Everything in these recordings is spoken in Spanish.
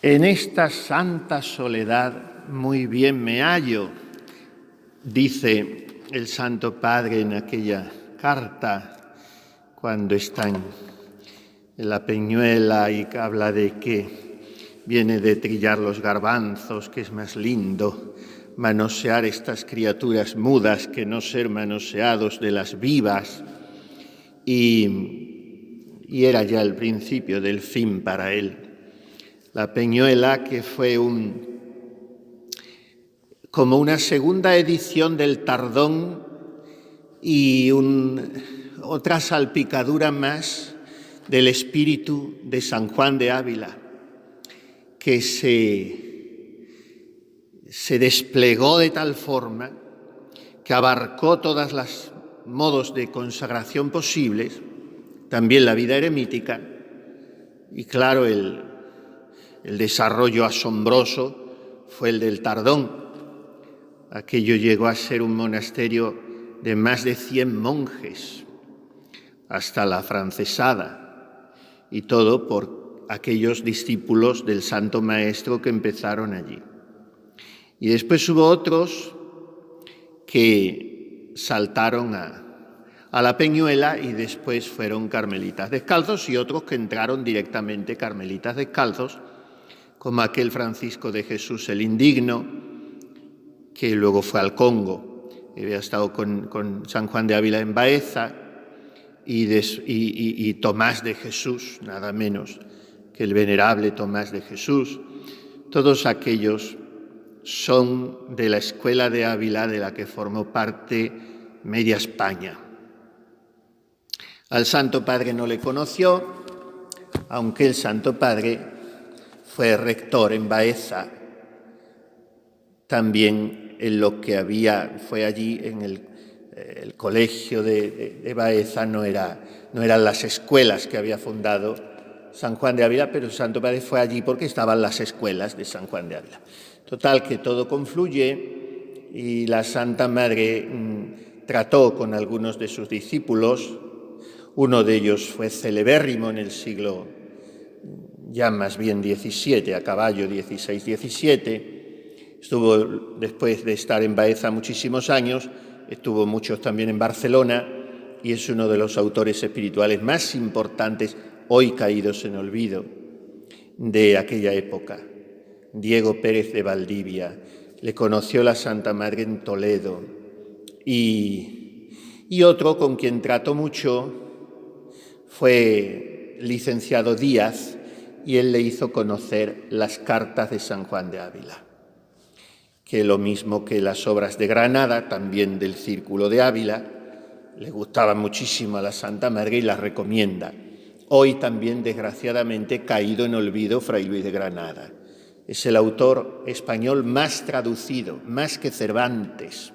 En esta santa soledad muy bien me hallo, dice el Santo Padre en aquella carta cuando está en la Peñuela y habla de que viene de trillar los garbanzos, que es más lindo manosear estas criaturas mudas que no ser manoseados de las vivas. Y era ya el principio del fin para él. La Peñuela, que fue como una segunda edición del Tardón y otra salpicadura más del espíritu de San Juan de Ávila, que se desplegó de tal forma que abarcó todos los modos de consagración posibles, también la vida eremítica, y claro, el desarrollo asombroso fue el del Tardón. Aquello llegó a ser un monasterio de más de 100 monjes, hasta la Francesada, y todo por aquellos discípulos del Santo Maestro que empezaron allí. Y después hubo otros que saltaron a la Peñuela y después fueron carmelitas descalzos, y otros que entraron directamente carmelitas descalzos, como aquel Francisco de Jesús el Indigno, que luego fue al Congo. Había estado con San Juan de Ávila en Baeza, y Tomás de Jesús, nada menos que el venerable Tomás de Jesús. Todos aquellos son de la escuela de Ávila, de la que formó parte media España. Al Santo Padre no le conoció, aunque el Santo Padre fue rector en Baeza, también en lo que fue allí en el colegio de Baeza, no eran las escuelas que había fundado San Juan de Ávila, pero el Santo Padre fue allí porque estaban las escuelas de San Juan de Ávila. Total, que todo confluye y la Santa Madre trató con algunos de sus discípulos. Uno de ellos fue celebérrimo en el siglo ya más bien XVII, a caballo, XVI-XVII. Estuvo, después de estar en Baeza muchísimos años, estuvo muchos también en Barcelona, y es uno de los autores espirituales más importantes, hoy caídos en olvido, de aquella época. Diego Pérez de Valdivia. Le conoció la Santa Madre en Toledo. Y otro con quien trató mucho fue licenciado Díaz, y él le hizo conocer las cartas de San Juan de Ávila, que lo mismo que las obras de Granada, también del Círculo de Ávila, le gustaban muchísimo a la Santa Madre y las recomienda. Hoy también, desgraciadamente, caído en olvido, Fray Luis de Granada. Es el autor español más traducido, más que Cervantes,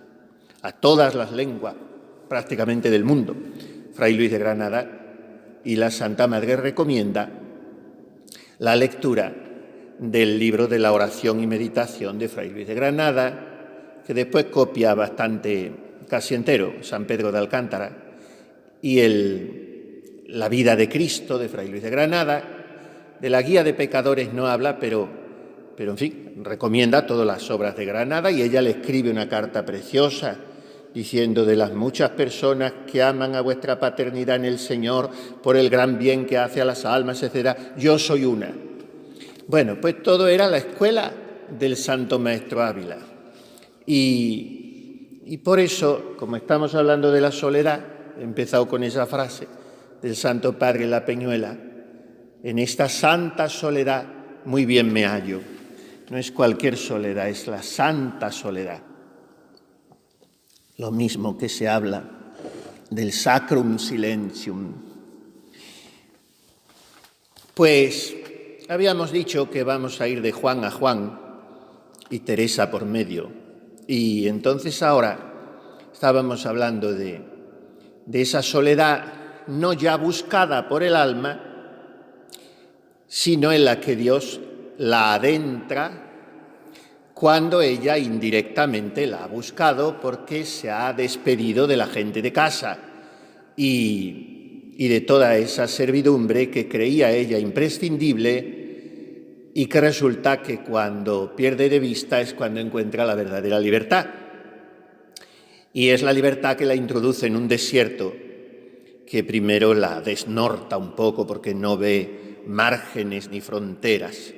a todas las lenguas prácticamente del mundo, Fray Luis de Granada, y la Santa Madre recomienda la lectura del libro de la oración y meditación de Fray Luis de Granada, que después copia bastante, casi entero, San Pedro de Alcántara, y la vida de Cristo de Fray Luis de Granada. De la guía de pecadores no habla, pero en fin, recomienda todas las obras de Granada, y ella le escribe una carta preciosa diciendo: de las muchas personas que aman a vuestra paternidad en el Señor por el gran bien que hace a las almas, etc., yo soy una. Bueno, pues todo era la escuela del Santo Maestro Ávila. Y por eso, como estamos hablando de la soledad, he empezado con esa frase del Santo Padre en la Peñuela: en esta santa soledad muy bien me hallo. No es cualquier soledad, es la santa soledad. Lo mismo que se habla del sacrum silentium. Pues habíamos dicho que vamos a ir de Juan a Juan y Teresa por medio. Y entonces ahora estábamos hablando de esa soledad no ya buscada por el alma, sino en la que Dios la adentra cuando ella indirectamente la ha buscado, porque se ha despedido de la gente de casa y de toda esa servidumbre que creía ella imprescindible y que resulta que cuando pierde de vista es cuando encuentra la verdadera libertad. Y es la libertad que la introduce en un desierto que primero la desnorta un poco porque no ve márgenes ni fronteras.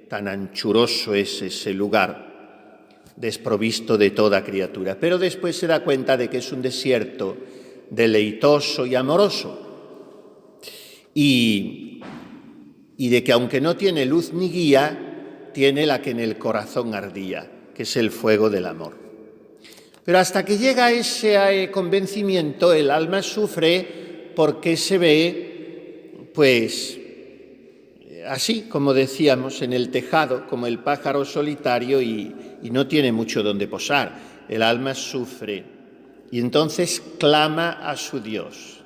Tan anchuroso es ese lugar, desprovisto de toda criatura. Pero después se da cuenta de que es un desierto deleitoso y amoroso. Y de que aunque no tiene luz ni guía, tiene la que en el corazón ardía, que es el fuego del amor. Pero hasta que llega a ese convencimiento, el alma sufre porque se ve, pues, así como decíamos, en el tejado, como el pájaro solitario y no tiene mucho donde posar. El alma sufre y entonces clama a su Dios.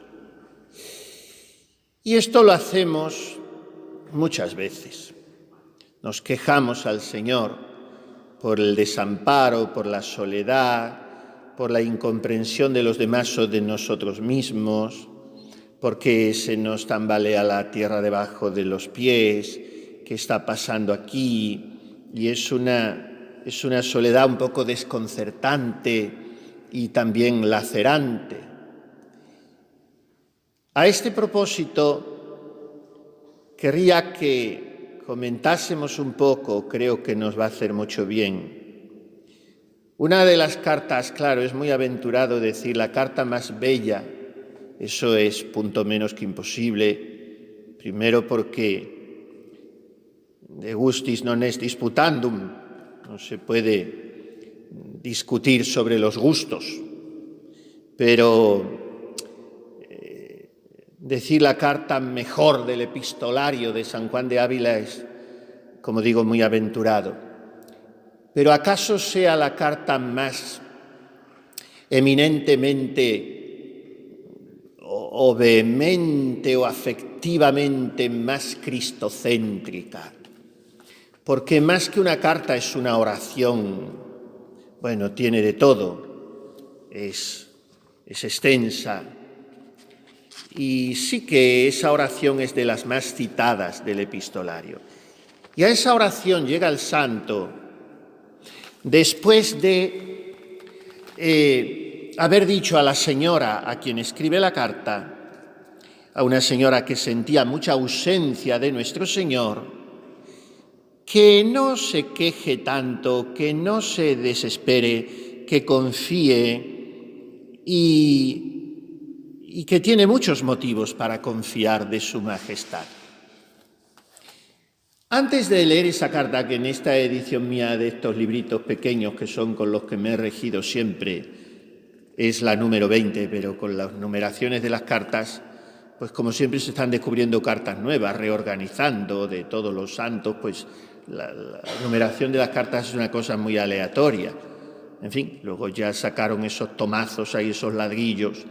Y esto lo hacemos muchas veces. Nos quejamos al Señor por el desamparo, por la soledad, por la incomprensión de los demás o de nosotros mismos, porque se nos tambalea la tierra debajo de los pies, qué está pasando aquí, y es una soledad un poco desconcertante y también lacerante. A este propósito, querría que comentásemos un poco, creo que nos va a hacer mucho bien. Una de las cartas, claro, es muy aventurado decir la carta más bella, eso es punto menos que imposible, primero porque de gustis non est disputandum, no se puede discutir sobre los gustos, pero decir la carta mejor del epistolario de San Juan de Ávila es, como digo, muy aventurado. Pero ¿acaso sea la carta más eminentemente o vehemente o afectivamente más cristocéntrica? Porque más que una carta es una oración, bueno, tiene de todo, es extensa, y sí que esa oración es de las más citadas del epistolario. Y a esa oración llega el santo después de haber dicho a la señora a quien escribe la carta, a una señora que sentía mucha ausencia de nuestro Señor, que no se queje tanto, que no se desespere, que confíe y que tiene muchos motivos para confiar de su majestad. Antes de leer esa carta, que en esta edición mía de estos libritos pequeños que son con los que me he regido siempre, es la número 20, pero con las numeraciones de las cartas, pues como siempre se están descubriendo cartas nuevas, reorganizando de todos los santos, pues la numeración de las cartas es una cosa muy aleatoria. En fin, luego ya sacaron esos tomazos ahí, esos ladrillos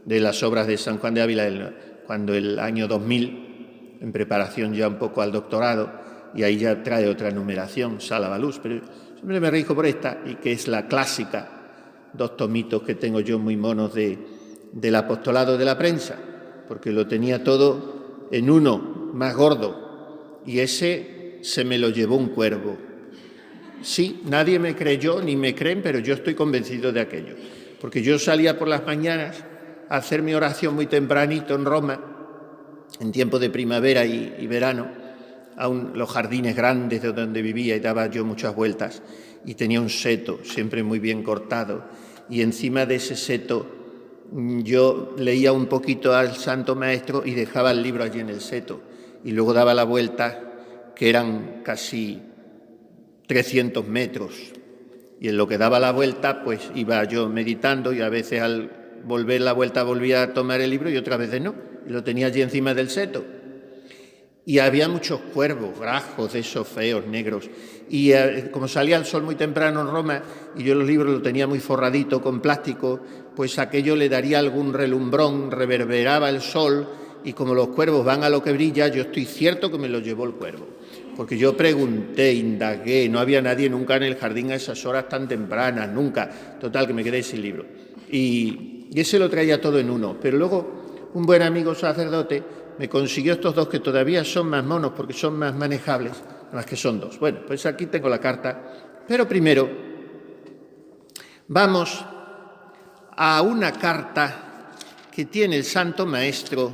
de las obras de San Juan de Ávila cuando el año 2000, en preparación ya un poco al doctorado, y ahí ya trae otra numeración, sala a la luz, pero siempre me rijo por esta, y que es la clásica, 2 tomitos que tengo yo muy monos del apostolado de la prensa, porque lo tenía todo en uno, más gordo, y ese se me lo llevó un cuervo. Sí, nadie me creyó, ni me creen, pero yo estoy convencido de aquello, porque yo salía por las mañanas a hacer mi oración muy tempranito en Roma, en tiempo de primavera y verano, a los jardines grandes de donde vivía, y daba yo muchas vueltas, y tenía un seto siempre muy bien cortado, y encima de ese seto yo leía un poquito al Santo Maestro y dejaba el libro allí en el seto, y luego daba la vuelta, que eran casi 300 metros, y en lo que daba la vuelta pues iba yo meditando, y a veces al volver la vuelta volvía a tomar el libro y otras veces no, y lo tenía allí encima del seto. Y había muchos cuervos, grajos de esos feos, negros. Y como salía el sol muy temprano en Roma y yo los libros los tenía muy forradito con plástico, pues aquello le daría algún relumbrón, reverberaba el sol, y como los cuervos van a lo que brilla, yo estoy cierto que me lo llevó el cuervo. Porque yo pregunté, indagué, no había nadie nunca en el jardín a esas horas tan tempranas, nunca. Total, que me quedé sin libro. Y ese lo traía todo en uno. Pero luego un buen amigo sacerdote me consiguió estos 2 que todavía son más monos porque son más manejables, más que son dos. Bueno, pues aquí tengo la carta, pero primero vamos a una carta que tiene el Santo Maestro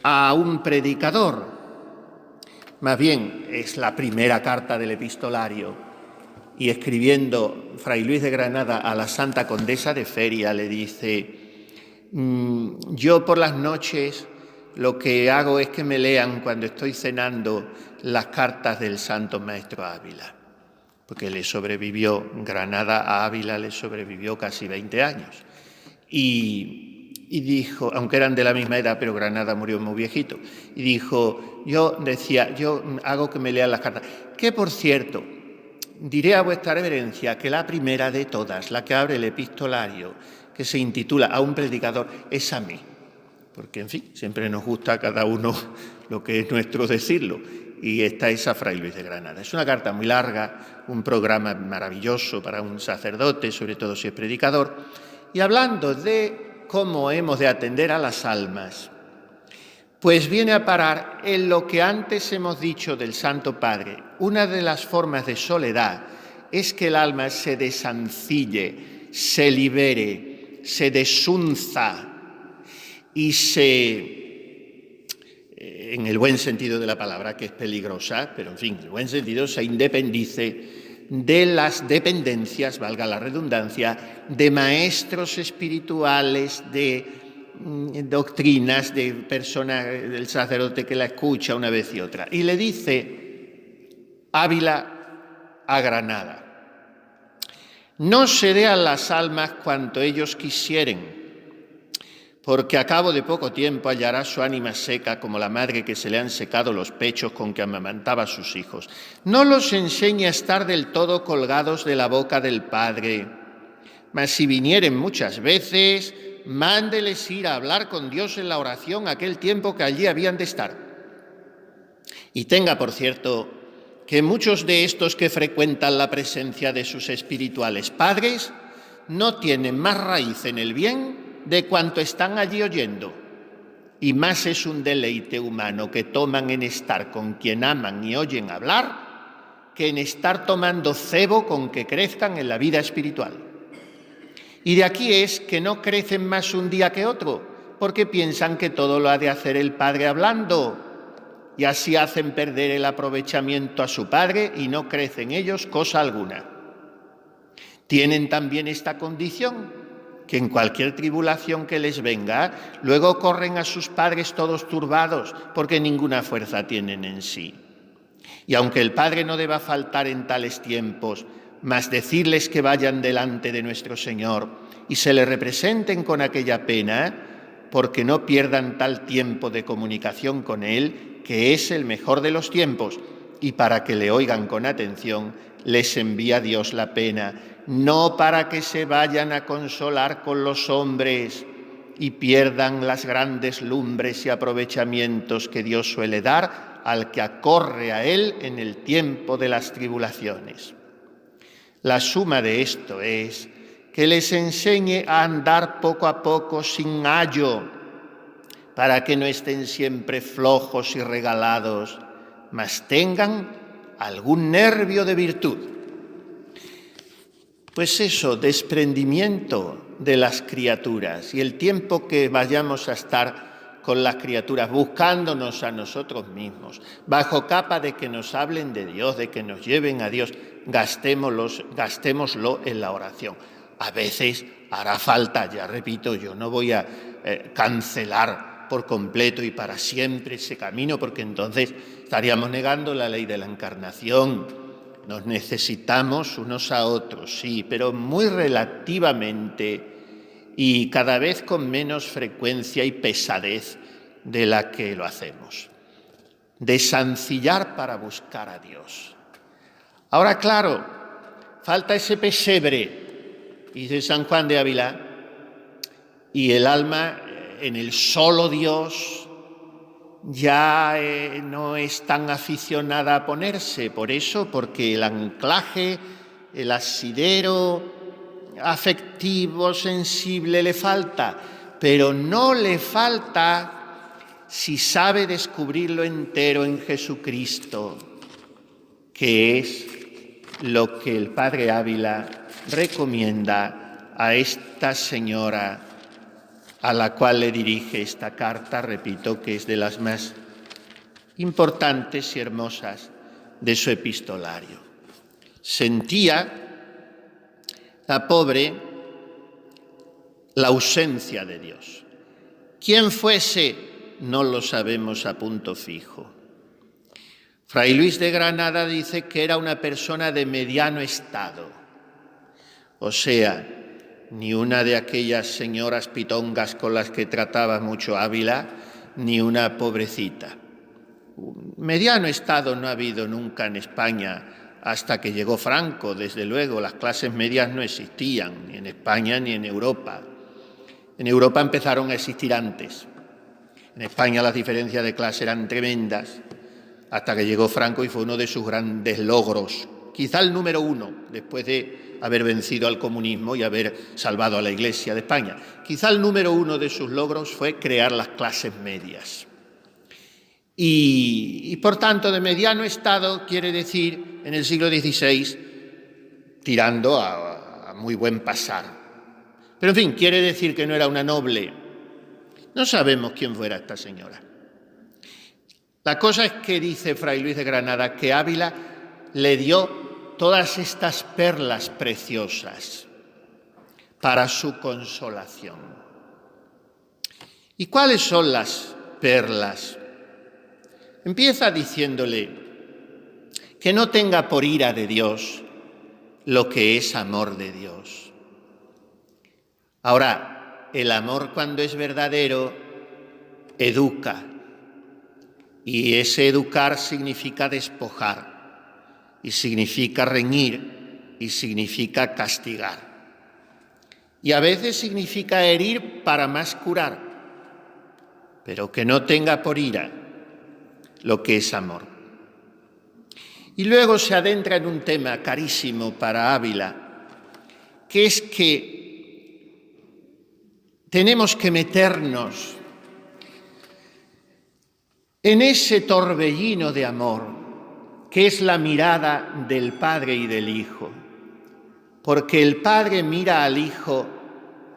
a un predicador. Más bien, es la primera carta del epistolario. Y escribiendo Fray Luis de Granada a la Santa Condesa de Feria, le dice: yo por las noches lo que hago es que me lean cuando estoy cenando las cartas del Santo Maestro Ávila, porque le sobrevivió, Granada a Ávila le sobrevivió casi 20 años. Y dijo, aunque eran de la misma edad, pero Granada murió muy viejito, y dijo, yo hago que me lean las cartas. Que, por cierto, diré a vuestra reverencia que la primera de todas, la que abre el epistolario, que se intitula A un predicador, es a mí. Porque, en fin, siempre nos gusta a cada uno lo que es nuestro decirlo. Y esta es a Fray Luis de Granada. Es una carta muy larga, un programa maravilloso para un sacerdote, sobre todo si es predicador. Y hablando de cómo hemos de atender a las almas, pues viene a parar en lo que antes hemos dicho del Santo Padre. Una de las formas de soledad es que el alma se desancille, se libere, se desunza y en el buen sentido de la palabra, que es peligrosa, pero en fin, en el buen sentido, se independice de las dependencias, valga la redundancia, de maestros espirituales, de doctrinas, de personas, del sacerdote que la escucha una vez y otra. Y le dice Ávila a Granada: no se dé a las almas cuanto ellos quisieren, porque a cabo de poco tiempo hallará su ánima seca como la madre que se le han secado los pechos con que amamantaba a sus hijos. No los enseñe a estar del todo colgados de la boca del Padre, mas si vinieren muchas veces, mándeles ir a hablar con Dios en la oración aquel tiempo que allí habían de estar. Y tenga por cierto que muchos de estos que frecuentan la presencia de sus espirituales padres no tienen más raíz en el bien de cuanto están allí oyendo, y más es un deleite humano que toman en estar con quien aman y oyen hablar que en estar tomando cebo con que crezcan en la vida espiritual. Y de aquí es que no crecen más un día que otro, porque piensan que todo lo ha de hacer el Padre hablando, y así hacen perder el aprovechamiento a su Padre y no crecen ellos cosa alguna. Tienen también esta condición, que en cualquier tribulación que les venga, luego corren a sus padres todos turbados, porque ninguna fuerza tienen en sí. Y aunque el Padre no deba faltar en tales tiempos, mas decirles que vayan delante de nuestro Señor y se le representen con aquella pena, porque no pierdan tal tiempo de comunicación con Él, que es el mejor de los tiempos, y para que le oigan con atención, les envía Dios la pena, no para que se vayan a consolar con los hombres y pierdan las grandes lumbres y aprovechamientos que Dios suele dar al que acorre a Él en el tiempo de las tribulaciones. La suma de esto es que les enseñe a andar poco a poco sin ayo, para que no estén siempre flojos y regalados, mas tengan algún nervio de virtud. Pues eso, desprendimiento de las criaturas, y el tiempo que vayamos a estar con las criaturas, buscándonos a nosotros mismos, bajo capa de que nos hablen de Dios, de que nos lleven a Dios, gastémoslo en la oración. A veces hará falta, ya repito, yo no voy a cancelar por completo y para siempre ese camino, porque entonces estaríamos negando la ley de la encarnación. Nos necesitamos unos a otros, sí, pero muy relativamente y cada vez con menos frecuencia y pesadez de la que lo hacemos. Desancillar para buscar a Dios. Ahora, claro, falta ese pesebre, dice San Juan de Ávila, y el alma en el solo Dios ya no es tan aficionada a ponerse, por eso, porque el anclaje, el asidero afectivo, sensible le falta, pero no le falta si sabe descubrirlo entero en Jesucristo. que es lo que el padre Ávila recomienda a esta señora a la cual le dirige esta carta, repito, que es de las más importantes y hermosas de su epistolario. Sentía la pobre la ausencia de Dios. ¿Quién fuese? No lo sabemos a punto fijo. Fray Luis de Granada dice que era una persona de mediano estado, o sea, ni una de aquellas señoras pitongas con las que trataba mucho Ávila, ni una pobrecita. Mediano estado no ha habido nunca en España hasta que llegó Franco, desde luego. Las clases medias no existían, ni en España ni en Europa. En Europa empezaron a existir antes. En España las diferencias de clase eran tremendas, hasta que llegó Franco y fue uno de sus grandes logros, quizá el número uno, después de haber vencido al comunismo y haber salvado a la Iglesia de España. Quizá el número uno de sus logros fue crear las clases medias. Y por tanto, de mediano estado quiere decir, en el siglo XVI, tirando a muy buen pasar. Pero en fin, quiere decir que no era una noble. No sabemos quién fuera esta señora. La cosa es que dice Fray Luis de Granada que Ávila le dio todas estas perlas preciosas para su consolación. ¿Y cuáles son las perlas? Empieza diciéndole que no tenga por ira de Dios lo que es amor de Dios. Ahora, el amor cuando es verdadero educa. Y ese educar significa despojar, y significa reñir, y significa castigar. Y a veces significa herir para más curar, pero que no tenga por ira lo que es amor. Y luego se adentra en un tema carísimo para Ávila, que es que tenemos que meternos en ese torbellino de amor que es la mirada del Padre y del Hijo, porque el Padre mira al Hijo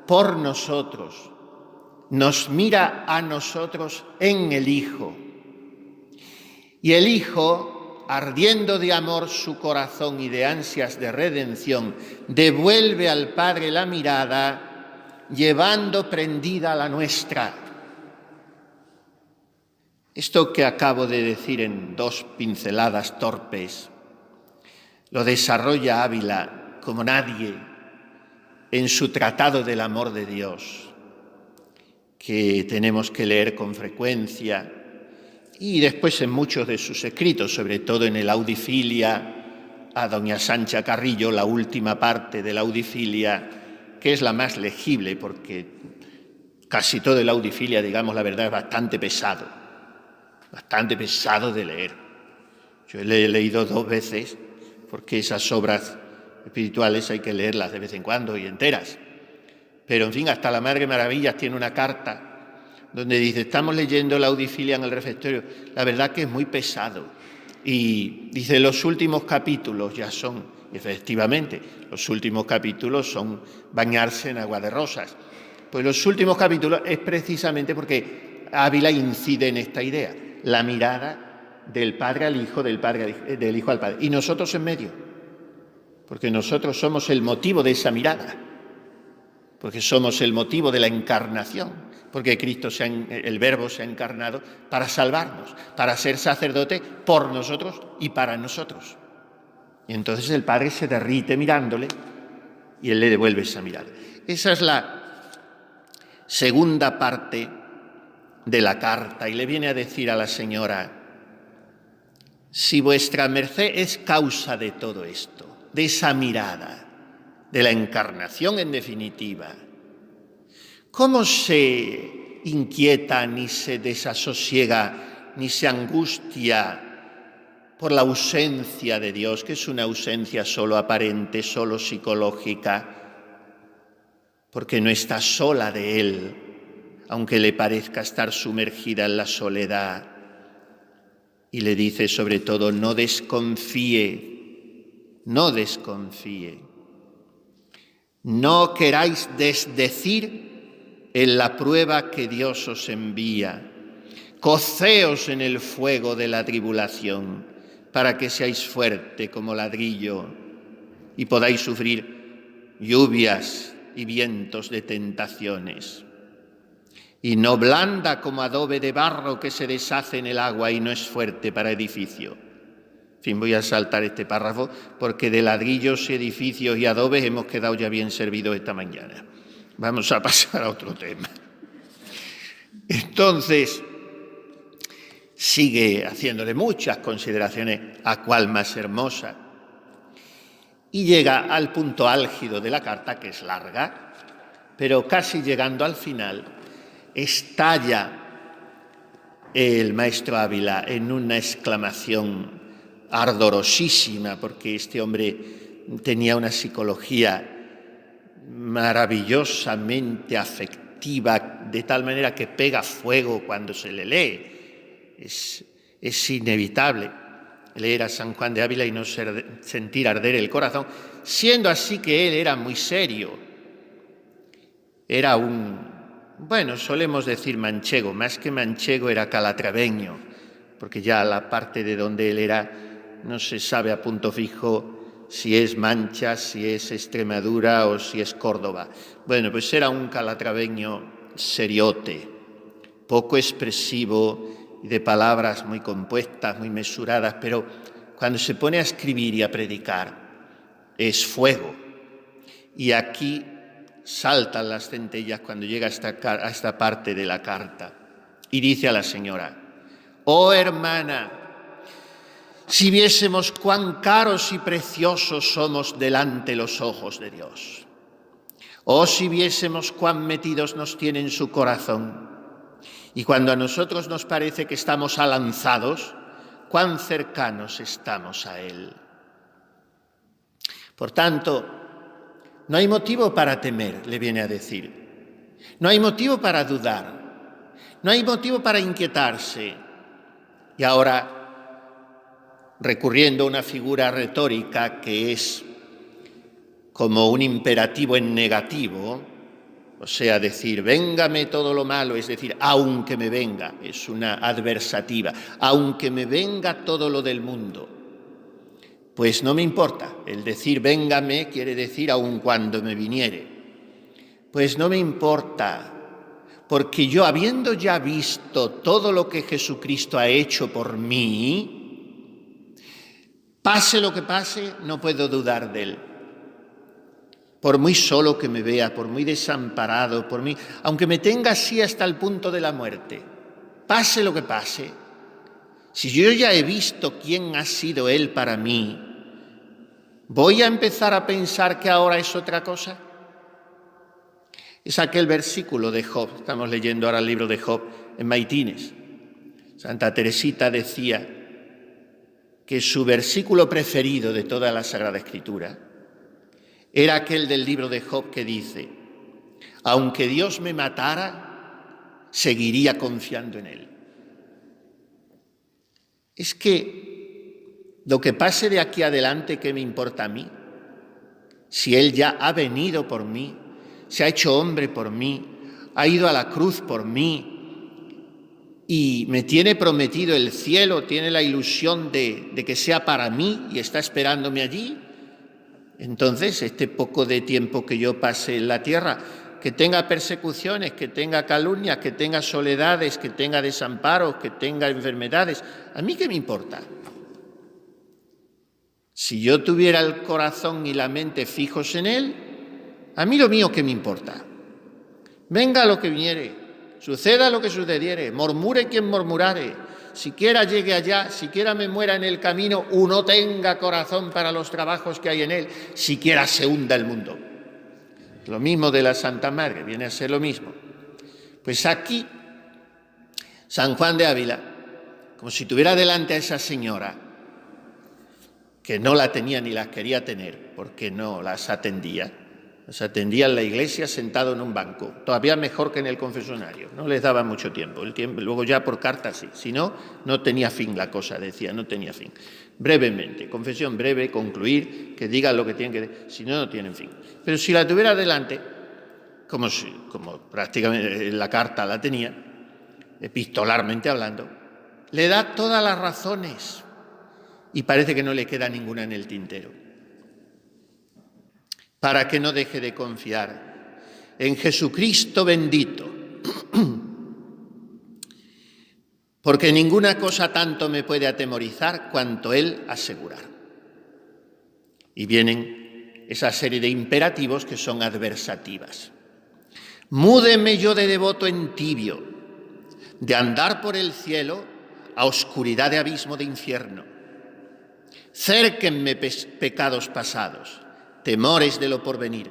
por nosotros, nos mira a nosotros en el Hijo, y el Hijo, ardiendo de amor su corazón y de ansias de redención, devuelve al Padre la mirada, llevando prendida la nuestra. Esto que acabo de decir en 2 pinceladas torpes lo desarrolla Ávila como nadie en su Tratado del Amor de Dios, que tenemos que leer con frecuencia, y después en muchos de sus escritos, sobre todo en el Audifilia a doña Sancha Carrillo, la última parte de la Audifilia, que es la más legible porque casi todo el Audifilia, digamos la verdad, es bastante pesado de leer. Yo le he leído 2 veces, porque esas obras espirituales hay que leerlas de vez en cuando y enteras. Pero, en fin, hasta la Madre Maravillas tiene una carta donde dice, estamos leyendo la Audifilia en el refectorio, la verdad que es muy pesado. Y dice, los últimos capítulos ya son, efectivamente, los últimos capítulos son bañarse en agua de rosas. Pues los últimos capítulos es precisamente porque Ávila incide en esta idea, la mirada del Padre al Hijo, del Hijo al Padre. Y nosotros en medio, porque nosotros somos el motivo de esa mirada, porque somos el motivo de la encarnación, porque Cristo, el Verbo, se ha encarnado para salvarnos, para ser sacerdote por nosotros y para nosotros. Y entonces el Padre se derrite mirándole y Él le devuelve esa mirada. Esa es la segunda parte de la carta, y le viene a decir a la señora, si vuestra merced es causa de todo esto, de esa mirada, de la encarnación en definitiva, ¿cómo se inquieta, ni se desasosiega, ni se angustia por la ausencia de Dios, que es una ausencia solo aparente, solo psicológica, porque no está sola de Él, aunque le parezca estar sumergida en la soledad? Y le dice sobre todo, no desconfíe, no desconfíe. No queráis desdecir en la prueba que Dios os envía. Coceos en el fuego de la tribulación, para que seáis fuerte como ladrillo y podáis sufrir lluvias y vientos de tentaciones. Y no blanda como adobe de barro que se deshace en el agua y no es fuerte para edificio. En fin, voy a saltar este párrafo porque de ladrillos, edificios y adobes hemos quedado ya bien servidos esta mañana. Vamos a pasar a otro tema. Entonces, sigue haciéndole muchas consideraciones, a cuál más hermosa. Y llega al punto álgido de la carta, que es larga, pero casi llegando al final, estalla el maestro Ávila en una exclamación ardorosísima, porque este hombre tenía una psicología maravillosamente afectiva, de tal manera que pega fuego cuando se le lee. Es inevitable leer a San Juan de Ávila y no sentir arder el corazón, siendo así que él era muy serio. Era solemos decir manchego, más que manchego era calatraveño, porque ya la parte de donde él era no se sabe a punto fijo si es Mancha, si es Extremadura o si es Córdoba. Bueno, pues era un calatraveño seriote, poco expresivo y de palabras muy compuestas, muy mesuradas, pero cuando se pone a escribir y a predicar es fuego. Y aquí saltan las centellas cuando llega a esta parte de la carta y dice a la señora: «Oh hermana, si viésemos cuán caros y preciosos somos delante los ojos de Dios. Oh, si viésemos cuán metidos nos tiene en su corazón. Y cuando a nosotros nos parece que estamos alanzados, cuán cercanos estamos a Él». Por tanto, no hay motivo para temer, le viene a decir. No hay motivo para dudar. No hay motivo para inquietarse. Y ahora, recurriendo a una figura retórica que es como un imperativo en negativo, o sea, decir, véngame todo lo malo, es decir, aunque me venga, es una adversativa, aunque me venga todo lo del mundo, pues no me importa. El decir véngame quiere decir aun cuando me viniere. Pues no me importa, porque yo, habiendo ya visto todo lo que Jesucristo ha hecho por mí, pase lo que pase, no puedo dudar de Él. Por muy solo que me vea, por muy desamparado, aunque me tenga así hasta el punto de la muerte, pase lo que pase, si yo ya he visto quién ha sido Él para mí, ¿voy a empezar a pensar que ahora es otra cosa? Es aquel versículo de Job, estamos leyendo ahora el libro de Job en Maitines. Santa Teresita decía que su versículo preferido de toda la Sagrada Escritura era aquel del libro de Job que dice: aunque Dios me matara, seguiría confiando en Él. Es que lo que pase de aquí adelante, ¿qué me importa a mí? Si Él ya ha venido por mí, se ha hecho hombre por mí, ha ido a la cruz por mí y me tiene prometido el cielo, tiene la ilusión de que sea para mí y está esperándome allí. Entonces, este poco de tiempo que yo pase en la tierra, que tenga persecuciones, que tenga calumnias, que tenga soledades, que tenga desamparos, que tenga enfermedades, ¿a mí qué me importa? Si yo tuviera el corazón y la mente fijos en Él, a mí lo mío qué me importa. Venga lo que viniere, suceda lo que sucediere, murmure quien murmurare, siquiera llegue allá, siquiera me muera en el camino, uno tenga corazón para los trabajos que hay en él, siquiera se hunda el mundo. Lo mismo de la Santa Madre, viene a ser lo mismo. Pues aquí, San Juan de Ávila, como si tuviera delante a esa señora, que no la tenía ni las quería tener, porque no las atendía, Los atendía en la iglesia sentado en un banco, todavía mejor que en el confesionario, no les daba mucho tiempo, luego ya por carta sí, si no, no tenía fin la cosa, decía, no tenía fin. Brevemente, confesión breve, concluir, que digan lo que tienen que decir, si no, no tienen fin. Pero si la tuviera delante, como prácticamente la carta la tenía, epistolarmente hablando, le da todas las razones y parece que no le queda ninguna en el tintero, para que no deje de confiar en Jesucristo bendito, porque ninguna cosa tanto me puede atemorizar cuanto Él asegurar. Y vienen esa serie de imperativos que son adversativas. Múdeme yo de devoto en tibio, de andar por el cielo a oscuridad de abismo de infierno. Cérquenme pecados pasados, temores de lo porvenir,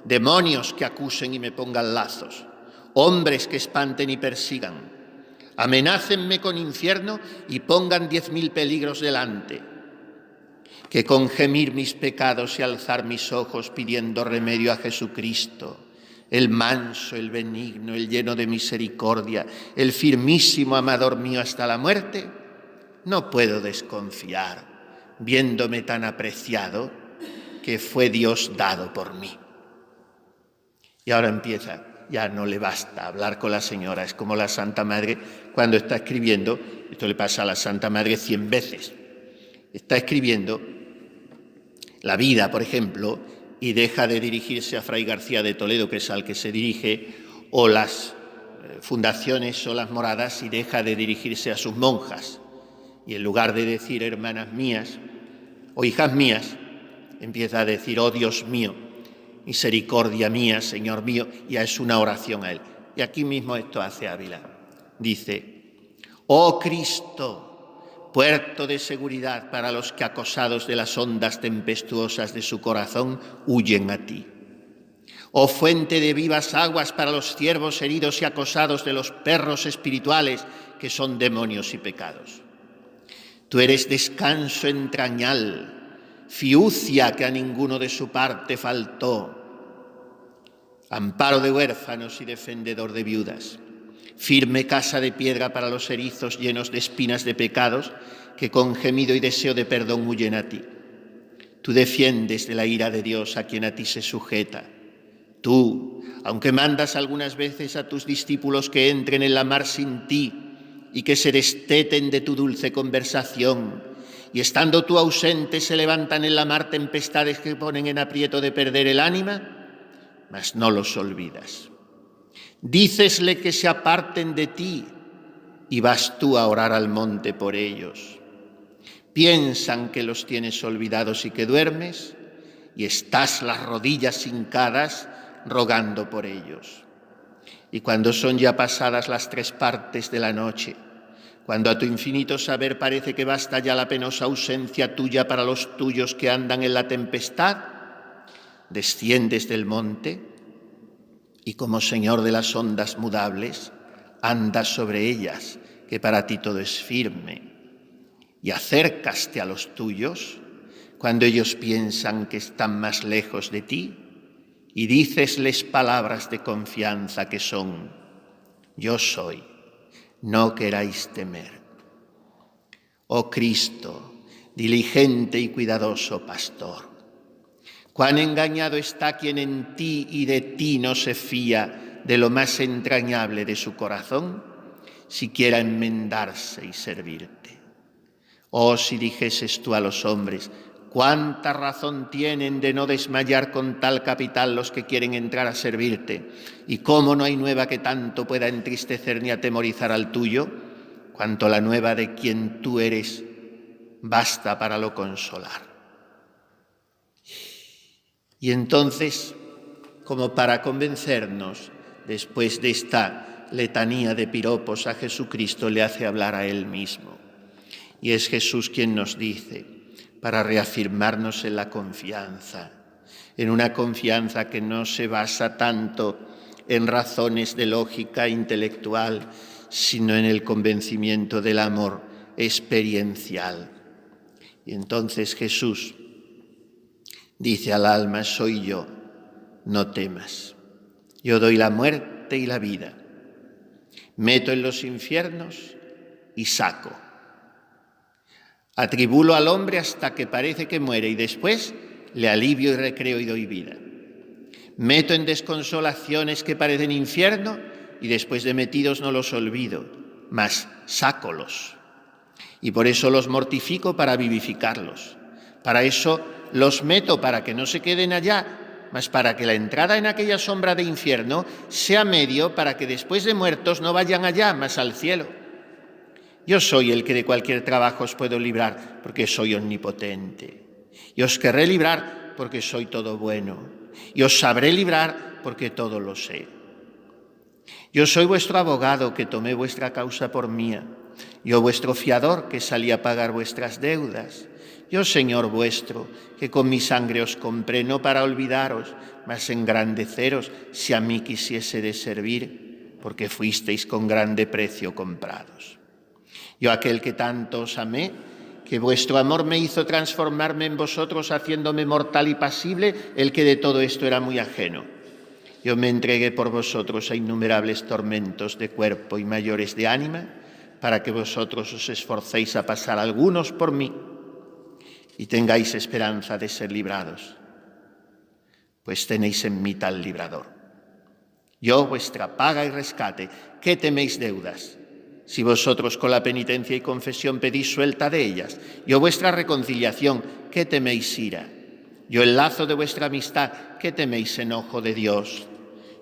demonios que acusen y me pongan lazos, hombres que espanten y persigan, amenácenme con infierno y pongan 10.000 peligros delante, que con gemir mis pecados y alzar mis ojos pidiendo remedio a Jesucristo, el manso, el benigno, el lleno de misericordia, el firmísimo amador mío hasta la muerte, no puedo desconfiar, viéndome tan apreciado, que fue Dios dado por mí. Y ahora empieza, ya no le basta hablar con la señora, es como la Santa Madre cuando está escribiendo, esto le pasa a la Santa Madre 100 veces, está escribiendo la vida, por ejemplo, y deja de dirigirse a Fray García de Toledo, que es al que se dirige, o las fundaciones o las moradas, y deja de dirigirse a sus monjas. Y en lugar de decir hermanas mías o hijas mías, empieza a decir, oh Dios mío, misericordia mía, Señor mío, ya es una oración a Él. Y aquí mismo esto hace Ávila. Dice, oh Cristo, puerto de seguridad para los que acosados de las ondas tempestuosas de su corazón huyen a ti. Oh fuente de vivas aguas para los ciervos heridos y acosados de los perros espirituales que son demonios y pecados. Tú eres descanso entrañal, fiucia que a ninguno de su parte faltó, amparo de huérfanos y defendedor de viudas, firme casa de piedra para los erizos llenos de espinas de pecados que con gemido y deseo de perdón huyen a ti. Tú defiendes de la ira de Dios a quien a ti se sujeta. Tú, aunque mandas algunas veces a tus discípulos que entren en la mar sin ti, y que se desteten de tu dulce conversación, y estando tú ausente se levantan en la mar tempestades que ponen en aprieto de perder el ánima, mas no los olvidas. Dícesle que se aparten de ti, y vas tú a orar al monte por ellos. Piensan que los tienes olvidados y que duermes, y estás las rodillas hincadas rogando por ellos. Y cuando son ya pasadas las 3 partes de la noche, cuando a tu infinito saber parece que basta ya la penosa ausencia tuya para los tuyos que andan en la tempestad, desciendes del monte y como Señor de las ondas mudables, andas sobre ellas, que para ti todo es firme, y acércaste a los tuyos cuando ellos piensan que están más lejos de ti, y dícesles palabras de confianza que son, yo soy, no queráis temer. Oh Cristo, diligente y cuidadoso pastor, cuán engañado está quien en ti y de ti no se fía de lo más entrañable de su corazón, si quiera enmendarse y servirte. Oh, si dijeses tú a los hombres, cuánta razón tienen de no desmayar con tal capital los que quieren entrar a servirte, y cómo no hay nueva que tanto pueda entristecer ni atemorizar al tuyo, cuanto la nueva de quien tú eres basta para lo consolar. Y entonces, como para convencernos, después de esta letanía de piropos a Jesucristo, le hace hablar a Él mismo. Y es Jesús quien nos dice, para reafirmarnos en la confianza, en una confianza que no se basa tanto en razones de lógica intelectual, sino en el convencimiento del amor experiencial. Y entonces Jesús dice al alma, soy yo, no temas. Yo doy la muerte y la vida. Meto en los infiernos y saco. Atribulo al hombre hasta que parece que muere y después le alivio y recreo y doy vida. Meto en desconsolaciones que parecen infierno y después de metidos no los olvido, mas sácolos. Y por eso los mortifico para vivificarlos. Para eso los meto para que no se queden allá, mas para que la entrada en aquella sombra de infierno sea medio para que después de muertos no vayan allá, mas al cielo. Yo soy el que de cualquier trabajo os puedo librar, porque soy omnipotente. Y os querré librar porque soy todo bueno. Y os sabré librar porque todo lo sé. Yo soy vuestro abogado que tomé vuestra causa por mía. Yo vuestro fiador que salí a pagar vuestras deudas. Yo, Señor vuestro, que con mi sangre os compré, no para olvidaros, mas engrandeceros, si a mí quisiese de servir, porque fuisteis con grande precio comprados. Yo, aquel que tanto os amé, que vuestro amor me hizo transformarme en vosotros, haciéndome mortal y pasible, el que de todo esto era muy ajeno. Yo me entregué por vosotros a innumerables tormentos de cuerpo y mayores de ánima, para que vosotros os esforcéis a pasar algunos por mí y tengáis esperanza de ser librados, pues tenéis en mí tal librador. Yo, vuestra paga y rescate, ¿qué teméis deudas? Si vosotros con la penitencia y confesión pedís suelta de ellas, yo vuestra reconciliación, ¿qué teméis ira? Yo el lazo de vuestra amistad, ¿qué teméis enojo de Dios?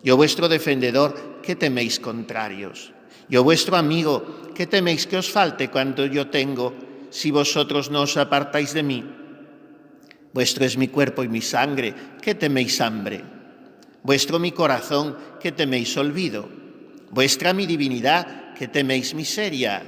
Yo vuestro defendedor, ¿qué teméis contrarios? Yo vuestro amigo, ¿qué teméis que os falte cuando yo tengo, si vosotros no os apartáis de mí? Vuestro es mi cuerpo y mi sangre, ¿qué teméis hambre? Vuestro mi corazón, ¿qué teméis olvido? Vuestra mi divinidad, ¿qué teméis miseria?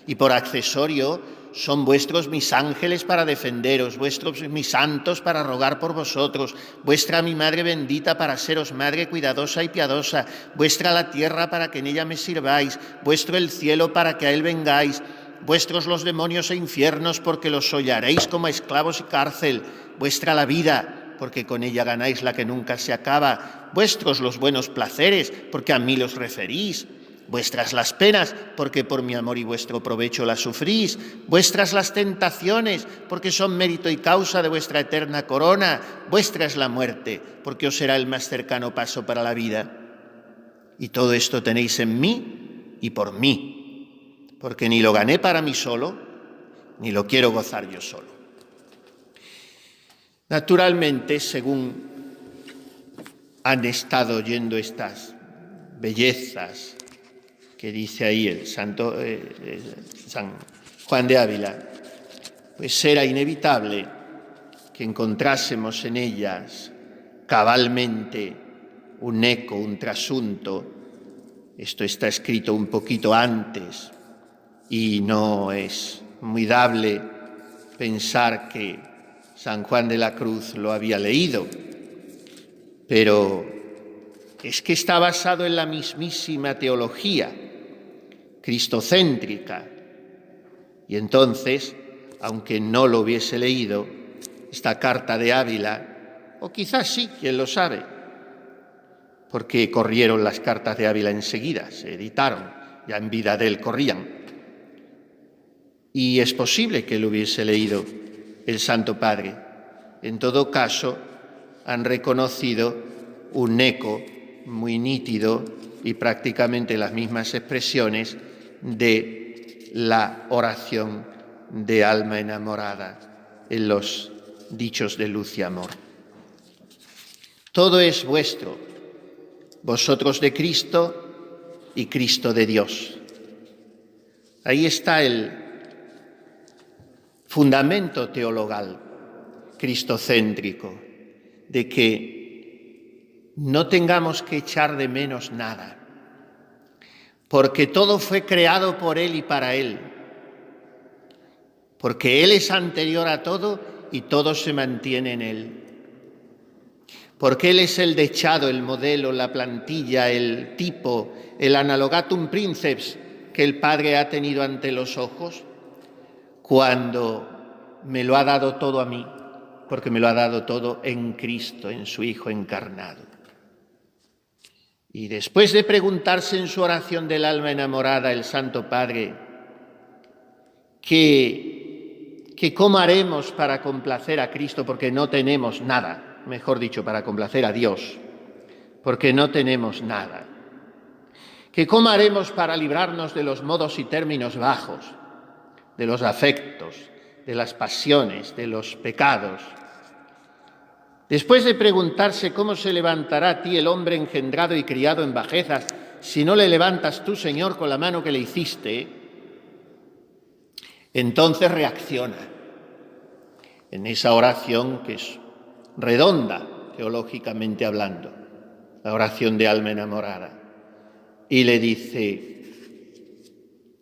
Y por accesorio son vuestros mis ángeles para defenderos, vuestros mis santos para rogar por vosotros, vuestra mi madre bendita para seros madre cuidadosa y piadosa, vuestra la tierra para que en ella me sirváis, vuestro el cielo para que a él vengáis, vuestros los demonios e infiernos porque los hollaréis como a esclavos y cárcel, vuestra la vida porque con ella ganáis la que nunca se acaba, vuestros los buenos placeres porque a mí los referís, vuestras las penas, porque por mi amor y vuestro provecho las sufrís, vuestras las tentaciones, porque son mérito y causa de vuestra eterna corona, vuestra es la muerte, porque os será el más cercano paso para la vida. Y todo esto tenéis en mí y por mí, porque ni lo gané para mí solo, ni lo quiero gozar yo solo. Naturalmente, según han estado oyendo estas bellezas que dice ahí el santo San Juan de Ávila, pues era inevitable que encontrásemos en ellas cabalmente un eco, un trasunto. Esto está escrito un poquito antes y no es muy dable pensar que San Juan de la Cruz lo había leído, pero es que está basado en la mismísima teología cristocéntrica. Y entonces, aunque no lo hubiese leído, esta carta de Ávila, o quizás sí, quién lo sabe, porque corrieron las cartas de Ávila enseguida, se editaron, ya en vida de él corrían. Y es posible que lo hubiese leído el Santo Padre. En todo caso, han reconocido un eco muy nítido y prácticamente las mismas expresiones de la oración de alma enamorada en los dichos de luz y amor. Todo es vuestro, vosotros de Cristo y Cristo de Dios. Ahí está el fundamento teologal cristocéntrico, de que no tengamos que echar de menos nada, porque todo fue creado por Él y para Él, porque Él es anterior a todo y todo se mantiene en Él, porque Él es el dechado, el modelo, la plantilla, el tipo, el analogatum princeps que el Padre ha tenido ante los ojos cuando me lo ha dado todo a mí, porque me lo ha dado todo en Cristo, en su Hijo encarnado. Y después de preguntarse en su oración del alma enamorada el Santo Padre que cómo haremos para complacer a Cristo, porque no tenemos nada, mejor dicho, para complacer a Dios, porque no tenemos nada, que cómo haremos para librarnos de los modos y términos bajos, de los afectos, de las pasiones, de los pecados. Después de preguntarse cómo se levantará a ti el hombre engendrado y criado en bajezas, si no le levantas tú, Señor, con la mano que le hiciste, entonces reacciona en esa oración que es redonda, teológicamente hablando, la oración de alma enamorada, y le dice: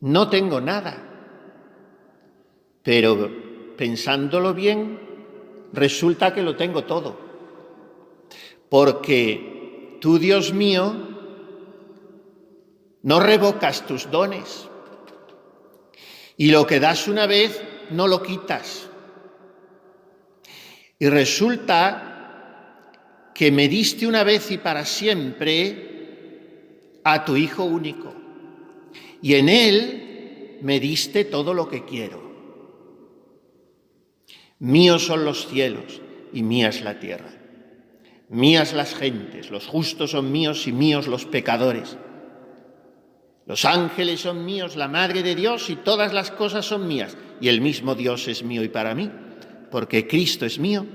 no tengo nada, pero pensándolo bien, resulta que lo tengo todo, porque tú, Dios mío, no revocas tus dones, y lo que das una vez no lo quitas. Y resulta que me diste una vez y para siempre a tu Hijo único, y en Él me diste todo lo que quiero. Míos son los cielos y mía es la tierra. Mías las gentes, los justos son míos y míos los pecadores. Los ángeles son míos, la Madre de Dios, y todas las cosas son mías. Y el mismo Dios es mío y para mí, porque Cristo es mío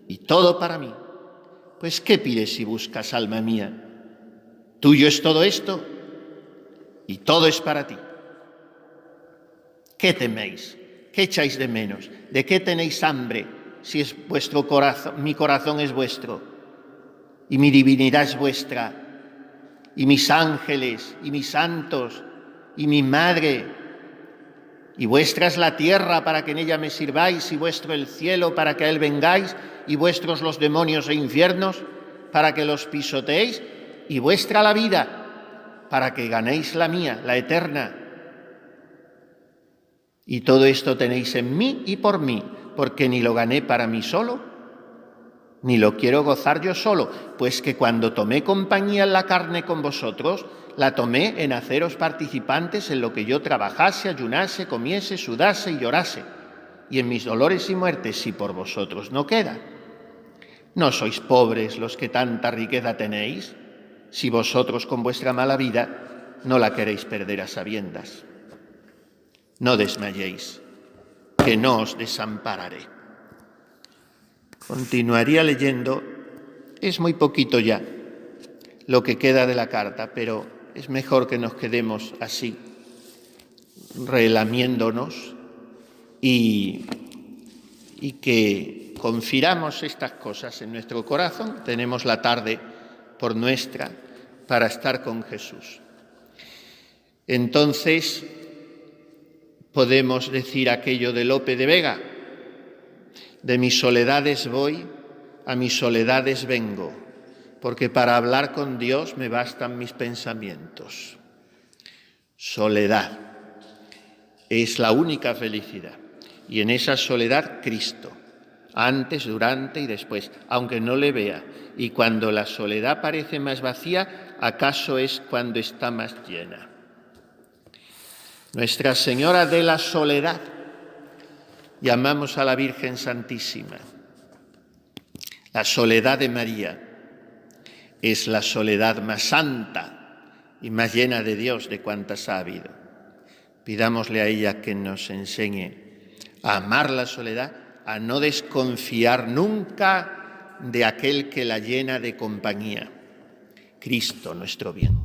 y todo para mí. Pues, ¿qué pides si buscas, alma mía? Tuyo es todo esto y todo es para ti. ¿Qué teméis? ¿Qué echáis de menos? ¿De qué tenéis hambre si es vuestro corazón? Mi corazón es vuestro y mi divinidad es vuestra, y mis ángeles y mis santos y mi madre, y vuestra es la tierra para que en ella me sirváis, y vuestro el cielo para que a él vengáis, y vuestros los demonios e infiernos para que los pisoteéis, y vuestra la vida para que ganéis la mía, la eterna. Y todo esto tenéis en mí y por mí, porque ni lo gané para mí solo, ni lo quiero gozar yo solo, pues que cuando tomé compañía en la carne con vosotros, la tomé en haceros participantes en lo que yo trabajase, ayunase, comiese, sudase y llorase, y en mis dolores y muertes, si por vosotros no queda. ¿No sois pobres los que tanta riqueza tenéis, si vosotros con vuestra mala vida no la queréis perder a sabiendas? No desmayéis, que no os desampararé. Continuaría leyendo, es muy poquito ya lo que queda de la carta, pero es mejor que nos quedemos así, relamiéndonos y que confiramos estas cosas en nuestro corazón. Tenemos la tarde por nuestra para estar con Jesús. Entonces podemos decir aquello de Lope de Vega: de mis soledades voy, a mis soledades vengo, porque para hablar con Dios me bastan mis pensamientos. Soledad es la única felicidad, y en esa soledad Cristo, antes, durante y después, aunque no le vea. Y cuando la soledad parece más vacía, acaso es cuando está más llena. Nuestra Señora de la Soledad, llamamos a la Virgen Santísima. La soledad de María es la soledad más santa y más llena de Dios de cuantas ha habido. Pidámosle a ella que nos enseñe a amar la soledad, a no desconfiar nunca de aquel que la llena de compañía, Cristo nuestro bien.